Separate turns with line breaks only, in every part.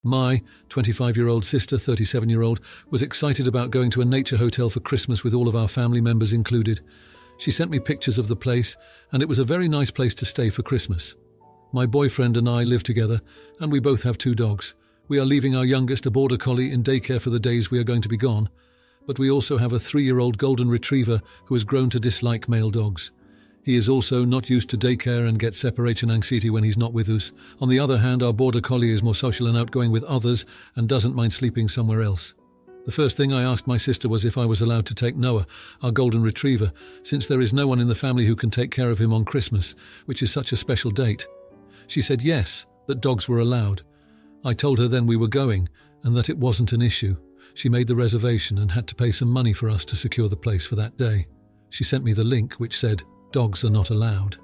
My 25-year-old sister, 37-year-old, was excited about going to a nature hotel for Christmas with all of our family members included. She sent me pictures of the place, and it was a very nice place to stay for Christmas. My boyfriend and I live together, and we both have 2 dogs. We are leaving our youngest, a border collie, in daycare for the days we are going to be gone. But we also have a 3-year-old golden retriever who has grown to dislike male dogs. He is also not used to daycare and gets separation anxiety when he's not with us. On the other hand, our border collie is more social and outgoing with others and doesn't mind sleeping somewhere else. The first thing I asked my sister was if I was allowed to take Noah, our golden retriever, since there is no one in the family who can take care of him on Christmas, which is such a special date. She said yes, that dogs were allowed. I told her then we were going and that it wasn't an issue. She made the reservation and had to pay some money for us to secure the place for that day. She sent me the link which said, "Dogs are not allowed."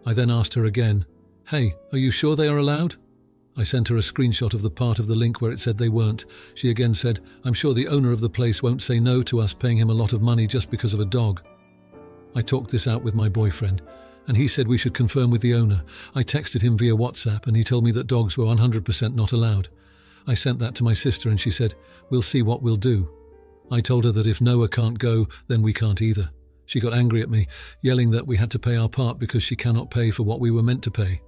I then asked her again, "Hey, are you sure they are allowed?" I sent her a screenshot of the part of the link where it said they weren't. She again said, "I'm sure the owner of the place won't say no to us paying him a lot of money just because of a dog." I talked this out with my boyfriend, and he said we should confirm with the owner. I texted him via WhatsApp, and he told me that dogs were 100% not allowed. I sent that to my sister, and she said, "We'll see what we'll do." I told her that if Noah can't go, then we can't either. She got angry at me, yelling that we had to pay our part because she cannot pay for what we were meant to pay.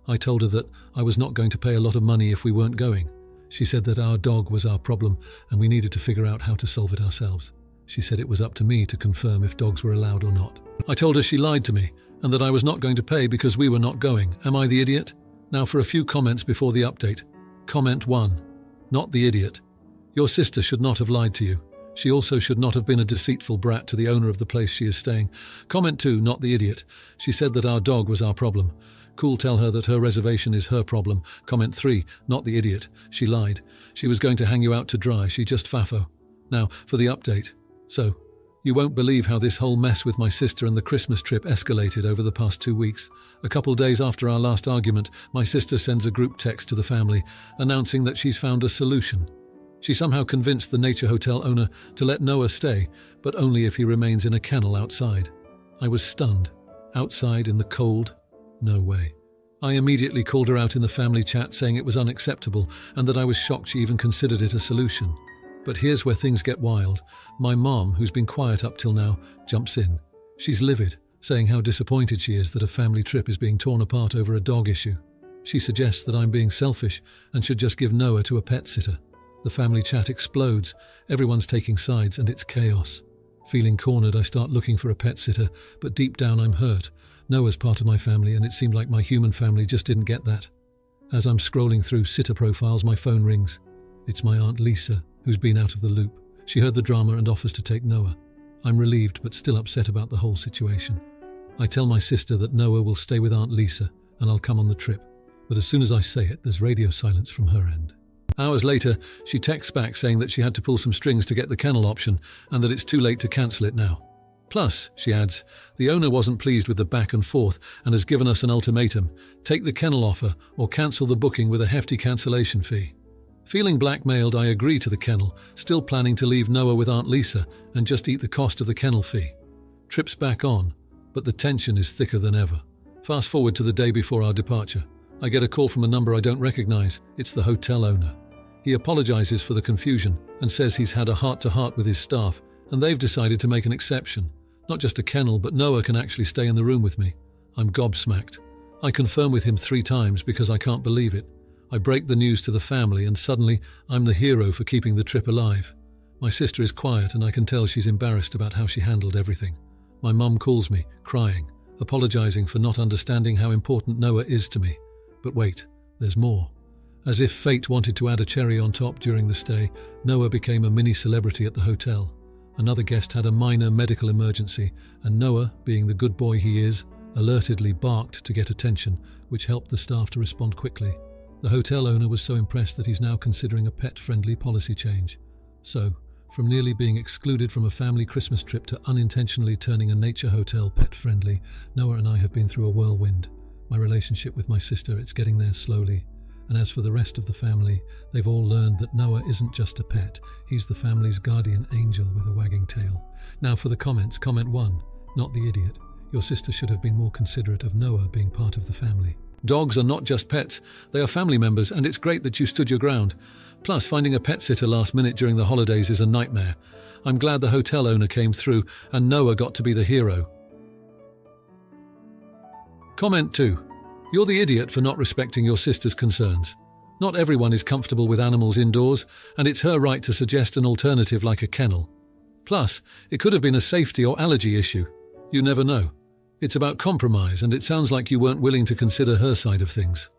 I told her that I was not going to pay a lot of money if we weren't going. She said that our dog was our problem and we needed to figure out how to solve it ourselves. She said it was up to me to confirm if dogs were allowed or not. I told her she lied to me and that I was not going to pay because we were not going. Am I the idiot? Now for a few comments before the update. Comment 1. Not the idiot. Your sister should not have lied to you. She also should not have been a deceitful brat to the owner of the place she is staying. Comment 2, not the idiot. She said that our dog was our problem. Cool, tell her that her reservation is her problem. Comment 3, not the idiot. She lied. She was going to hang you out to dry. She just faffo. Now, for the update. So, you won't believe how this whole mess with my sister and the Christmas trip escalated over the past 2 weeks. A couple days after our last argument, my sister sends a group text to the family, announcing that she's found a solution. She somehow convinced the nature hotel owner to let Noah stay, but only if he remains in a kennel outside. I was stunned. Outside in the cold? No way. I immediately called her out in the family chat saying it was unacceptable and that I was shocked she even considered it a solution. But here's where things get wild. My mom, who's been quiet up till now, jumps in. She's livid, saying how disappointed she is that a family trip is being torn apart over a dog issue. She suggests that I'm being selfish and should just give Noah to a pet sitter. The family chat explodes, everyone's taking sides and it's chaos. Feeling cornered, I start looking for a pet sitter, but deep down I'm hurt. Noah's part of my family and it seemed like my human family just didn't get that. As I'm scrolling through sitter profiles, my phone rings. It's my Aunt Lisa, who's been out of the loop. She heard the drama and offers to take Noah. I'm relieved but still upset about the whole situation. I tell my sister that Noah will stay with Aunt Lisa and I'll come on the trip. But as soon as I say it, there's radio silence from her end. Hours later, she texts back saying that she had to pull some strings to get the kennel option and that it's too late to cancel it now. Plus, she adds, the owner wasn't pleased with the back and forth and has given us an ultimatum. Take the kennel offer or cancel the booking with a hefty cancellation fee. Feeling blackmailed, I agree to the kennel, still planning to leave Noah with Aunt Lisa and just eat the cost of the kennel fee. Trips back on, but the tension is thicker than ever. Fast forward to the day before our departure. I get a call from a number I don't recognize. It's the hotel owner. He apologizes for the confusion and says he's had a heart-to-heart with his staff and they've decided to make an exception. Not just a kennel, but Noah can actually stay in the room with me. I'm gobsmacked. I confirm with him 3 times because I can't believe it. I break the news to the family and suddenly I'm the hero for keeping the trip alive. My sister is quiet and I can tell she's embarrassed about how she handled everything. My mum calls me, crying, apologizing for not understanding how important Noah is to me. But wait, there's more. As if fate wanted to add a cherry on top during the stay, Noah became a mini celebrity at the hotel. Another guest had a minor medical emergency, and Noah, being the good boy he is, alertedly barked to get attention, which helped the staff to respond quickly. The hotel owner was so impressed that he's now considering a pet-friendly policy change. So, from nearly being excluded from a family Christmas trip to unintentionally turning a nature hotel pet-friendly, Noah and I have been through a whirlwind. My relationship with my sister, it's getting there slowly. And as for the rest of the family, they've all learned that Noah isn't just a pet, he's the family's guardian angel with a wagging tail. Now for the comments. Comment 1, not the idiot. Your sister should have been more considerate of Noah being part of the family. Dogs are not just pets, they are family members, and it's great that you stood your ground. Plus, finding a pet sitter last minute during the holidays is a nightmare. I'm glad the hotel owner came through and Noah got to be the hero. Comment 2. You're the idiot for not respecting your sister's concerns. Not everyone is comfortable with animals indoors, and it's her right to suggest an alternative like a kennel. Plus, it could have been a safety or allergy issue. You never know. It's about compromise, and it sounds like you weren't willing to consider her side of things.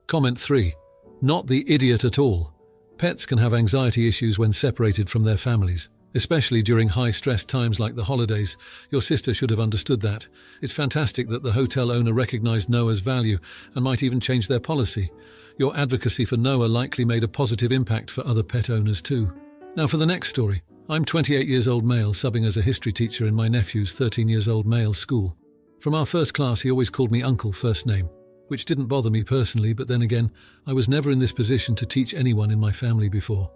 Comment 3. Not the idiot at all. Pets can have anxiety issues when separated from their families, especially during high-stress times like the holidays. Your sister should have understood that. It's fantastic that the hotel owner recognized Noah's value and might even change their policy. Your advocacy for Noah likely made a positive impact for other pet owners too. Now for the next story. I'm 28 years old male, subbing as a history teacher in my nephew's 13 years old male school. From our first class, he always called me Uncle first name, which didn't bother me personally, but then again, I was never in this position to teach anyone in my family before.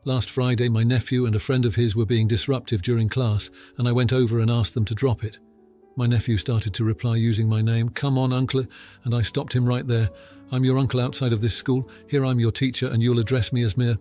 Last Friday, my nephew and a friend of his were being disruptive during class, and I went over and asked them to drop it. My nephew started to reply using my name, "Come on, uncle," and I stopped him right there. "I'm your uncle outside of this school. Here I'm your teacher, and you'll address me as Mir."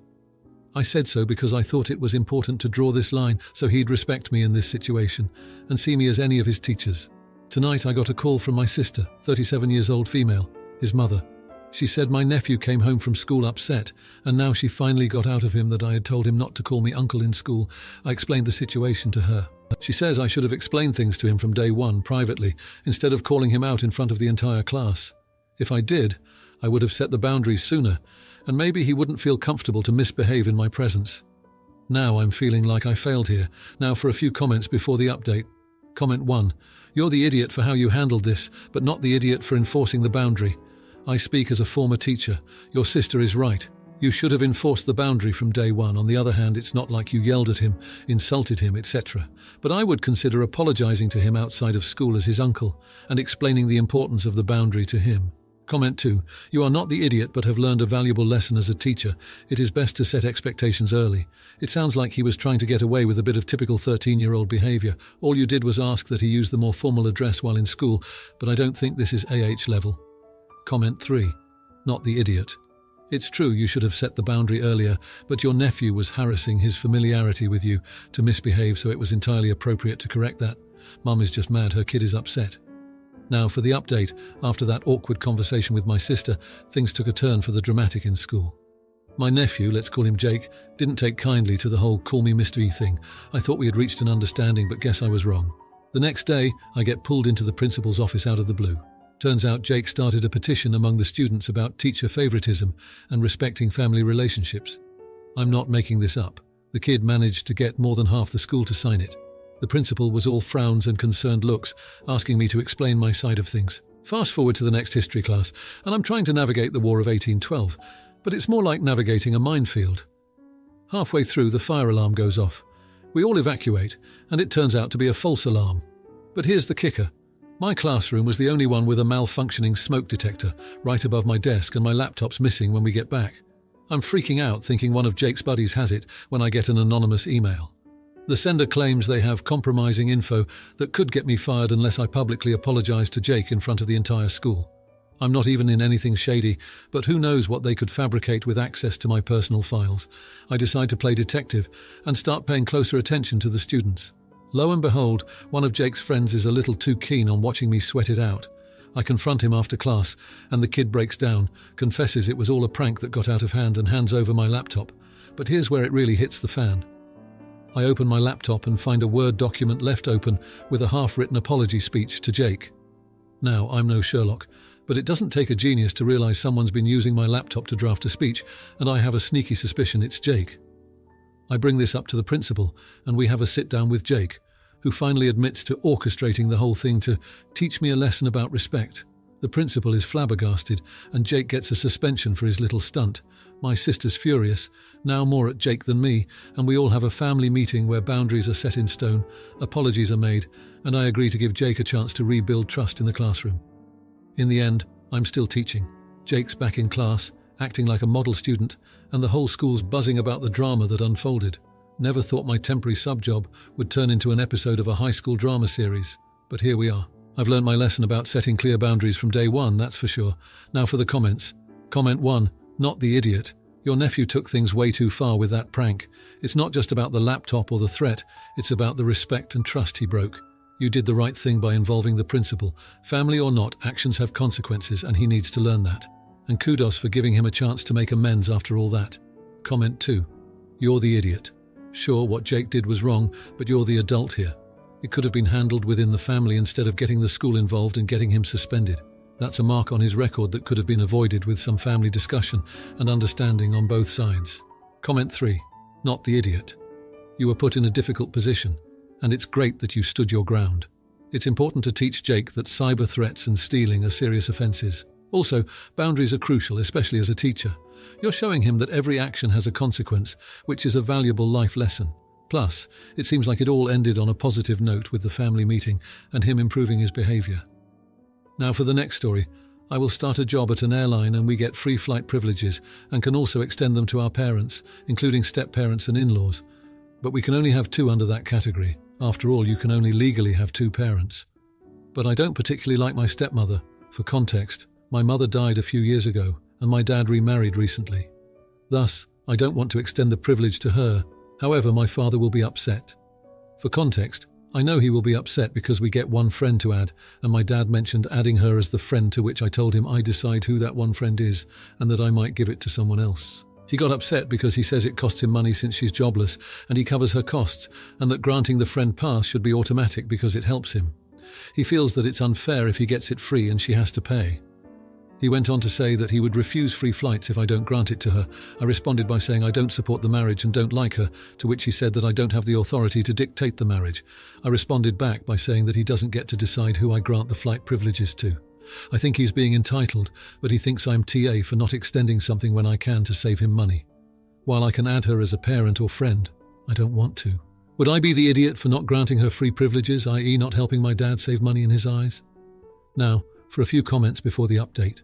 I said so because I thought it was important to draw this line so he'd respect me in this situation and see me as any of his teachers. Tonight I got a call from my sister, 37 years old female, his mother. She said my nephew came home from school upset, and now she finally got out of him that I had told him not to call me uncle in school. I explained the situation to her. She says I should have explained things to him from day one, privately, instead of calling him out in front of the entire class. If I did, I would have set the boundaries sooner, and maybe he wouldn't feel comfortable to misbehave in my presence. Now I'm feeling like I failed here. Now for a few comments before the update. Comment 1. You're the idiot for how you handled this, but not the idiot for enforcing the boundary. I speak as a former teacher. Your sister is right. You should have enforced the boundary from day one. On the other hand, it's not like you yelled at him, insulted him, etc. But I would consider apologizing to him outside of school as his uncle and explaining the importance of the boundary to him. Comment 2. You are not the idiot but have learned a valuable lesson as a teacher. It is best to set expectations early. It sounds like he was trying to get away with a bit of typical 13-year-old behavior. All you did was ask that he use the more formal address while in school, but I don't think this is AH level. Comment 3. Not the idiot. It's true you should have set the boundary earlier, but your nephew was harassing his familiarity with you to misbehave, so it was entirely appropriate to correct that. Mum is just mad her kid is upset. Now for the update. After that awkward conversation with my sister, things took a turn for the dramatic in school. My nephew, let's call him Jake, didn't take kindly to the whole call me Mr. E thing. I thought we had reached an understanding, but guess I was wrong. The next day, I get pulled into the principal's office out of the blue. Turns out Jake started a petition among the students about teacher favoritism and respecting family relationships. I'm not making this up. The kid managed to get more than half the school to sign it. The principal was all frowns and concerned looks, asking me to explain my side of things. Fast forward to the next history class, and I'm trying to navigate the War of 1812, but it's more like navigating a minefield. Halfway through, the fire alarm goes off. We all evacuate, and it turns out to be a false alarm. But here's the kicker. My classroom was the only one with a malfunctioning smoke detector right above my desk, and my laptop's missing when we get back. I'm freaking out thinking one of Jake's buddies has it when I get an anonymous email. The sender claims they have compromising info that could get me fired unless I publicly apologize to Jake in front of the entire school. I'm not even in anything shady, but who knows what they could fabricate with access to my personal files. I decide to play detective and start paying closer attention to the students. Lo and behold, one of Jake's friends is a little too keen on watching me sweat it out. I confront him after class, and the kid breaks down, confesses it was all a prank that got out of hand, and hands over my laptop. But here's where it really hits the fan. I open my laptop and find a Word document left open with a half-written apology speech to Jake. Now, I'm no Sherlock, but it doesn't take a genius to realize someone's been using my laptop to draft a speech, and I have a sneaky suspicion it's Jake. I bring this up to the principal, and we have a sit-down with Jake, who finally admits to orchestrating the whole thing to teach me a lesson about respect. The principal is flabbergasted, and Jake gets a suspension for his little stunt. My sister's furious, now more at Jake than me, and we all have a family meeting where boundaries are set in stone, apologies are made, and I agree to give Jake a chance to rebuild trust in the classroom. In the end, I'm still teaching. Jake's back in class, acting like a model student, and the whole school's buzzing about the drama that unfolded. Never thought my temporary sub-job would turn into an episode of a high school drama series, but here we are. I've learned my lesson about setting clear boundaries from day one, that's for sure. Now for the comments. Comment 1. Not the idiot. Your nephew took things way too far with that prank. It's not just about the laptop or the threat, it's about the respect and trust he broke. You did the right thing by involving the principal. Family or not, actions have consequences and he needs to learn that. And kudos for giving him a chance to make amends after all that. Comment 2. You're the idiot. Sure, what Jake did was wrong, but you're the adult here. It could have been handled within the family instead of getting the school involved and getting him suspended. That's a mark on his record that could have been avoided with some family discussion and understanding on both sides. Comment 3. Not the idiot. You were put in a difficult position, and it's great that you stood your ground. It's important to teach Jake that cyber threats and stealing are serious offences. Also, boundaries are crucial, especially as a teacher. You're showing him that every action has a consequence, which is a valuable life lesson. Plus, it seems like it all ended on a positive note with the family meeting and him improving his behaviour. Now for the next story. I will start a job at an airline and we get free flight privileges and can also extend them to our parents, including step-parents and in-laws. But we can only have 2 under that category. After all, you can only legally have 2 parents. But I don't particularly like my stepmother. For context, my mother died a few years ago and my dad remarried recently. Thus, I don't want to extend the privilege to her. However, my father will be upset. For context, I know he will be upset because we get 1 friend to add, and my dad mentioned adding her as the friend, to which I told him I decide who that 1 friend is and that I might give it to someone else. He got upset because he says it costs him money since she's jobless and he covers her costs, and that granting the friend pass should be automatic because it helps him. He feels that it's unfair if he gets it free and she has to pay. He went on to say that he would refuse free flights if I don't grant it to her. I responded by saying I don't support the marriage and don't like her, to which he said that I don't have the authority to dictate the marriage. I responded back by saying that he doesn't get to decide who I grant the flight privileges to. I think he's being entitled, but he thinks I'm TA for not extending something when I can to save him money. While I can add her as a parent or friend, I don't want to. Would I be the idiot for not granting her free privileges, i.e. not helping my dad save money in his eyes? Now, for a few comments before the update.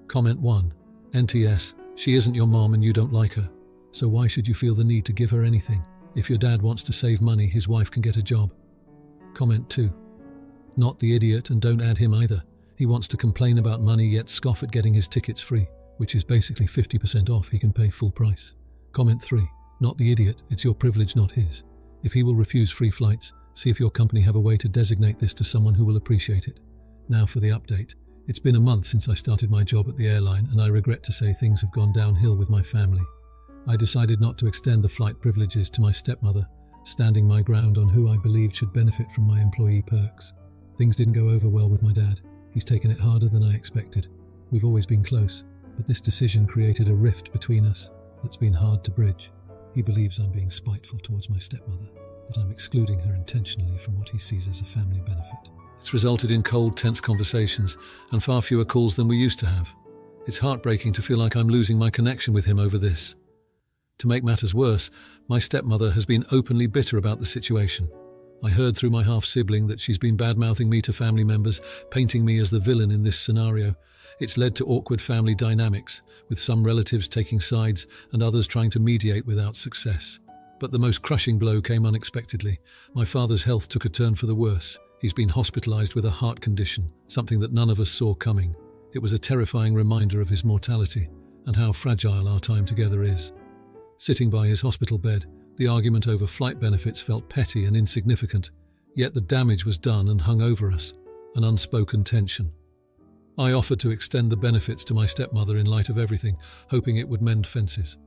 Comment 1. NTS, she isn't your mom and you don't like her. So why should you feel the need to give her anything? If your dad wants to save money, his wife can get a job. Comment 2. Not the idiot, and don't add him either. He wants to complain about money yet scoff at getting his tickets free, which is basically 50% off. He can pay full price. Comment 3. Not the idiot, it's your privilege, not his. If he will refuse free flights, see if your company have a way to designate this to someone who will appreciate it. Now for the update. It's been a month since I started my job at the airline, and I regret to say things have gone downhill with my family. I decided not to extend the flight privileges to my stepmother, standing my ground on who I believed should benefit from my employee perks. Things didn't go over well with my dad. He's taken it harder than I expected. We've always been close, but this decision created a rift between us that's been hard to bridge. He believes I'm being spiteful towards my stepmother, that I'm excluding her intentionally from what he sees as a family benefit. It's resulted in cold, tense conversations and far fewer calls than we used to have. It's heartbreaking to feel like I'm losing my connection with him over this. To make matters worse, my stepmother has been openly bitter about the situation. I heard through my half-sibling that she's been bad-mouthing me to family members, painting me as the villain in this scenario. It's led to awkward family dynamics, with some relatives taking sides and others trying to mediate without success. But the most crushing blow came unexpectedly. My father's health took a turn for the worse. He's been hospitalized with a heart condition, something that none of us saw coming. It was a terrifying reminder of his mortality and how fragile our time together is. Sitting by his hospital bed, the argument over flight benefits felt petty and insignificant, yet the damage was done and hung over us, an unspoken tension. I offered to extend the benefits to my stepmother in light of everything, hoping it would mend fences.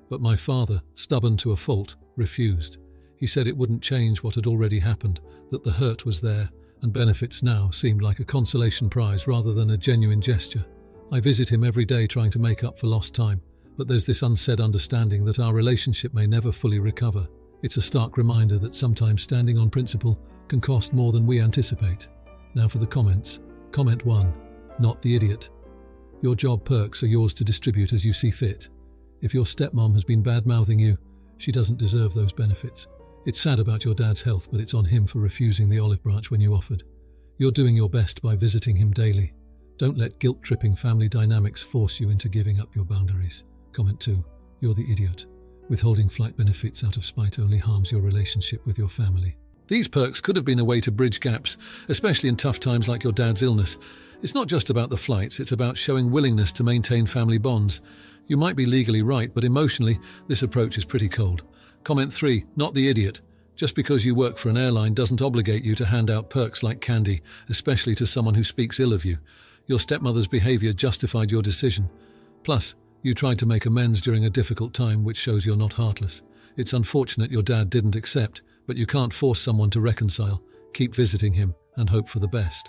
But my father, stubborn to a fault, refused. He said it wouldn't change what had already happened, that the hurt was there, and benefits now seemed like a consolation prize rather than a genuine gesture. I visit him every day trying to make up for lost time, but there's this unsaid understanding that our relationship may never fully recover. It's a stark reminder that sometimes standing on principle can cost more than we anticipate. Now for the comments. Comment 1. Not the idiot. Your job perks are yours to distribute as you see fit. If your stepmom has been bad-mouthing you, she doesn't deserve those benefits. It's sad about your dad's health, but it's on him for refusing the olive branch when you offered. You're doing your best by visiting him daily. Don't let guilt-tripping family dynamics force you into giving up your boundaries. Comment 2. You're the idiot. Withholding flight benefits out of spite only harms your relationship with your family. These perks could have been a way to bridge gaps, especially in tough times like your dad's illness. It's not just about the flights, it's about showing willingness to maintain family bonds. You might be legally right, but emotionally, this approach is pretty cold. Comment 3, not the idiot. Just because you work for an airline doesn't obligate you to hand out perks like candy, especially to someone who speaks ill of you. Your stepmother's behaviour justified your decision. Plus, you tried to make amends during a difficult time, which shows you're not heartless. It's unfortunate your dad didn't accept, but you can't force someone to reconcile. Keep visiting him and hope for the best.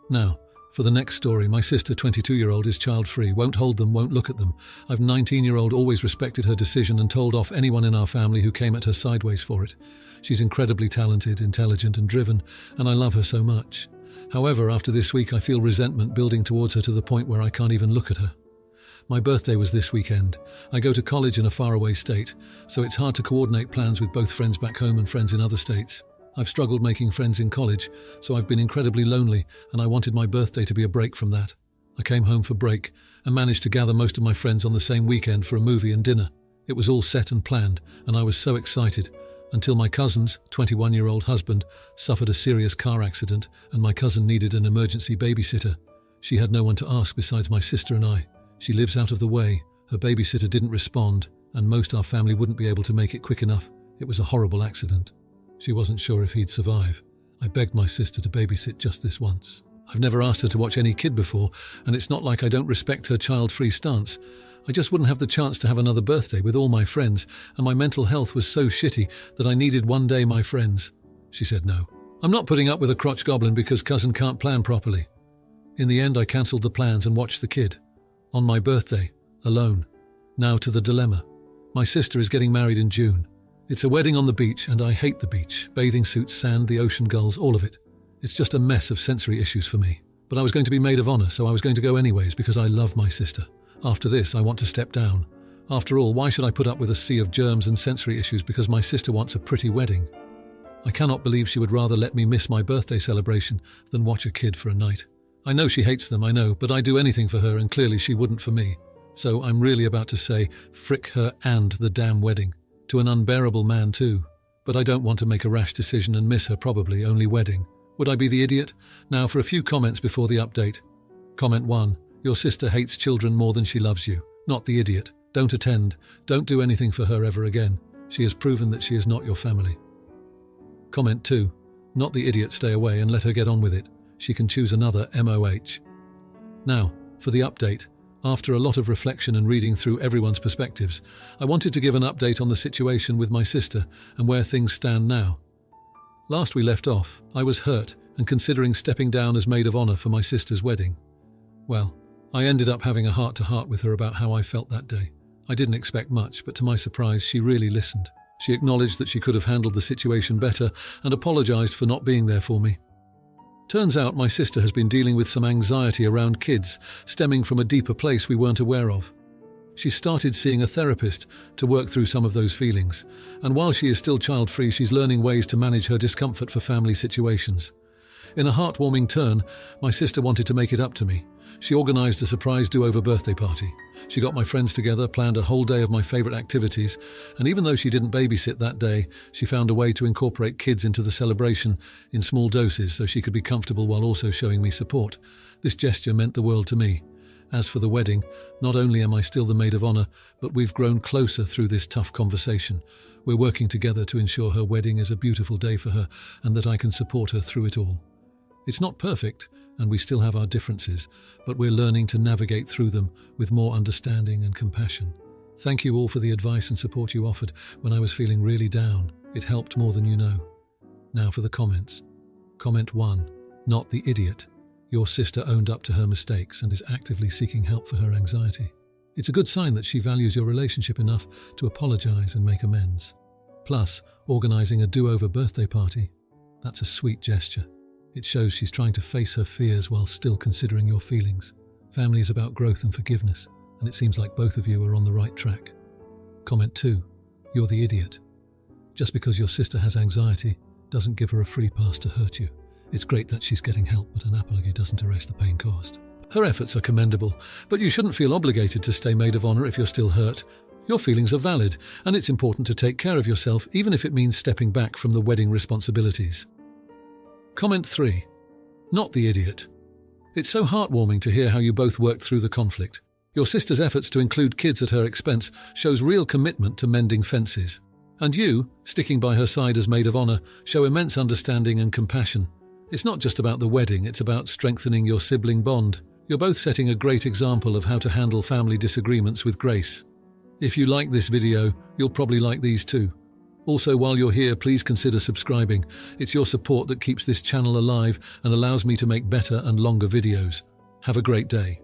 Now, for the next story, my sister, 22-year-old, is child-free, won't hold them, won't look at them. I've 19-year-old, always respected her decision and told off anyone in our family who came at her sideways for it. She's incredibly talented, intelligent and driven, and I love her so much. However, after this week, I feel resentment building towards her to the point where I can't even look at her. My birthday was this weekend. I go to college in a faraway state, so it's hard to coordinate plans with both friends back home and friends in other states. I've struggled making friends in college, so I've been incredibly lonely, and I wanted my birthday to be a break from that. I came home for break and managed to gather most of my friends on the same weekend for a movie and dinner. It was all set and planned, and I was so excited, until my cousin's 21-year-old husband suffered a serious car accident, and my cousin needed an emergency babysitter. She had no one to ask besides my sister and I. She lives out of the way, her babysitter didn't respond, and most our family wouldn't be able to make it quick enough. It was a horrible accident. She wasn't sure if he'd survive. I begged my sister to babysit just this once. I've never asked her to watch any kid before, and it's not like I don't respect her child-free stance. I just wouldn't have the chance to have another birthday with all my friends, and my mental health was so shitty that I needed one day my friends. She said no. I'm not putting up with a crotch goblin because cousin can't plan properly. In the end, I cancelled the plans and watched the kid. On my birthday, alone. Now to the dilemma. My sister is getting married in June. It's a wedding on the beach, and I hate the beach. Bathing suits, sand, the ocean gulls, all of it. It's just a mess of sensory issues for me. But I was going to be maid of honour, so I was going to go anyways because I love my sister. After this, I want to step down. After all, why should I put up with a sea of germs and sensory issues because my sister wants a pretty wedding? I cannot believe she would rather let me miss my birthday celebration than watch a kid for a night. I know she hates them, I know, but I do anything for her and clearly she wouldn't for me. So I'm really about to say, frick her and the damn wedding. To an unbearable man too. But I don't want to make a rash decision and miss her probably only wedding. Would I be the idiot? Now for a few comments before the update. Comment 1. Your sister hates children more than she loves you. Not the idiot. Don't attend. Don't do anything for her ever again. She has proven that she is not your family. Comment 2. Not the idiot, stay away and let her get on with it. She can choose another MOH. Now, for the update. After a lot of reflection and reading through everyone's perspectives, I wanted to give an update on the situation with my sister and where things stand now. Last we left off, I was hurt and considering stepping down as maid of honour for my sister's wedding. Well, I ended up having a heart-to-heart with her about how I felt that day. I didn't expect much, but to my surprise, she really listened. She acknowledged that she could have handled the situation better and apologised for not being there for me. Turns out my sister has been dealing with some anxiety around kids, stemming from a deeper place we weren't aware of. She started seeing a therapist to work through some of those feelings, and while she is still child-free, she's learning ways to manage her discomfort for family situations. In a heartwarming turn, my sister wanted to make it up to me. She organised a surprise do-over birthday party. She got my friends together, planned a whole day of my favourite activities, and even though she didn't babysit that day, she found a way to incorporate kids into the celebration in small doses so she could be comfortable while also showing me support. This gesture meant the world to me. As for the wedding, not only am I still the maid of honour, but we've grown closer through this tough conversation. We're working together to ensure her wedding is a beautiful day for her and that I can support her through it all. It's not perfect, and we still have our differences, but we're learning to navigate through them with more understanding and compassion. Thank you all for the advice and support you offered when I was feeling really down. It helped more than you know. Now for the comments. Comment 1. Not the idiot. Your sister owned up to her mistakes and is actively seeking help for her anxiety. It's a good sign that she values your relationship enough to apologise and make amends. Plus, organising a do-over birthday party. That's a sweet gesture. It shows she's trying to face her fears while still considering your feelings. Family is about growth and forgiveness, and it seems like both of you are on the right track. Comment 2. You're the idiot. Just because your sister has anxiety doesn't give her a free pass to hurt you. It's great that she's getting help, but an apology doesn't erase the pain caused. Her efforts are commendable, but you shouldn't feel obligated to stay maid of honour if you're still hurt. Your feelings are valid, and it's important to take care of yourself even if it means stepping back from the wedding responsibilities. Comment 3. Not the idiot. It's so heartwarming to hear how you both worked through the conflict. Your sister's efforts to include kids at her expense shows real commitment to mending fences. And you, sticking by her side as maid of honor, show immense understanding and compassion. It's not just about the wedding, it's about strengthening your sibling bond. You're both setting a great example of how to handle family disagreements with grace. If you like this video, you'll probably like these too. Also, while you're here, please consider subscribing. It's your support that keeps this channel alive and allows me to make better and longer videos. Have a great day.